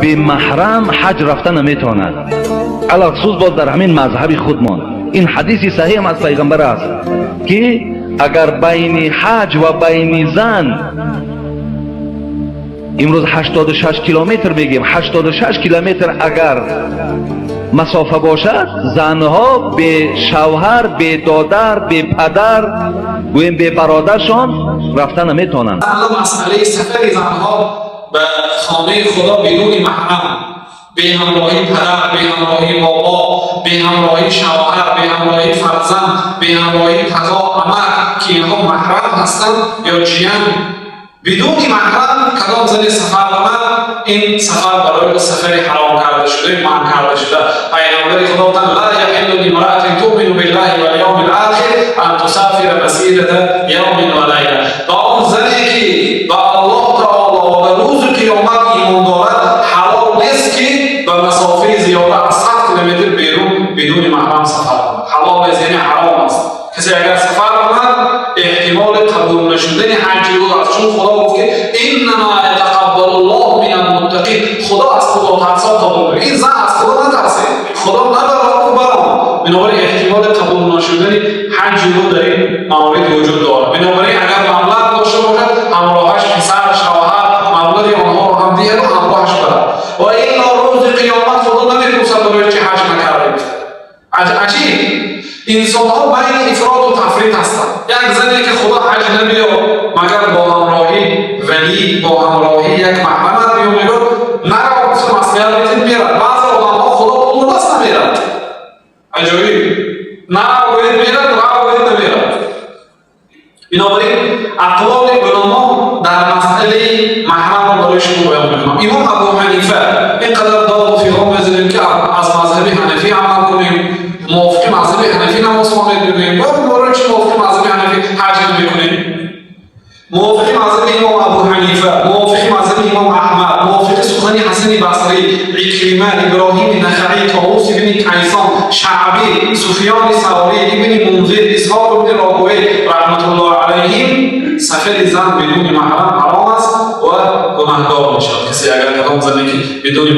بی محرم حج رفتن نمیتواند. علخصوص باز در همین مذهب خودمان این حدیث صحیح هم از پیغمبر است که اگر بین حج و بین زن امروز 86 کیلومتر بگیم، 86 کیلومتر اگر مسافه باشد، زنها به شوهر، به دادر، به پدر و به برادرشان رفتن نمیتونند. مسئله سفر زنها به خانه خدا بدون محرم، به همراهی پدر، به همراهی بابا، به همراهی شوهر، به همراهی فرزند، به همراهی قضا عمر که اینها محرم هستند یا جیان، بدون محرم کدام زنی سفر کنند، این سفر برای سفر حرام کرده شده، منع کرده شده. پیامبر خدا گفتند لا یحل لامرأة تؤمن بالله والیوم الآخر ان تسافر مسیرة یوم و لیلة. و آن زنی که به الله تعالی و به روز قیامت ایمان دارد حلال نیست که به مسافه زیاده از 100 کیلومتر بیرون بدون محرم سفر کند. حلال است یعنی حرام است. کسی اگر سفر کند احتمال قبول نشدن حج او است، چون خدا گفت که انما یتقبل الله من المتقین. خدا از خدا ترسا قبول می‌کند. این زن از خدا نترسه، خدا نبره و برام، بنابراین احتمال قبول نشدن حج او در این موارد وجود دارد. بنابراین اگر مبلغ داشته باشد همراهش پسر، شوهر، مبلغ آنها را هم دیگر همراهش برد. و این روز قیامت خدا نمی‌پرسد برای چه حج نکردید. عجیب، انسان ها بین افراط و تفریط هستند. یک زنی که خدا حج نمیاد مگر با همراهی ولی، با همراهی یک محرمت میاد، نرا مثل مسئله میرد. بعضی آدم ها خدا اون دست نمیرد. عجیب، نرا باید میرد، را باید نمیرد. بنابراین اقوال علما در مسئله محرم برای شما بیان میکنم. امام ابو حنیفه اینقدر داد فی هم بزنیم که از مذهب حنفی عمل کنیم، موافق مذهب حنفی نماز خوانید بگوییم، برای چی موافق مذهب حنفی حج نمی‌کنیم؟ موافق مذهب امام ابو حنیفه، موافق مذهب امام احمد، موافق سخن حسن بصری، عکرمه، ابراهیم نخعی، طاووس بن کیسان، شعبی، سفیان ثوری، ابن منذر، اسحاق بن راهوی رحمت الله علیهم، سفر زن بدون محرم حرام است و گناهکار میشود. کسی اگر کدام زنی که بدون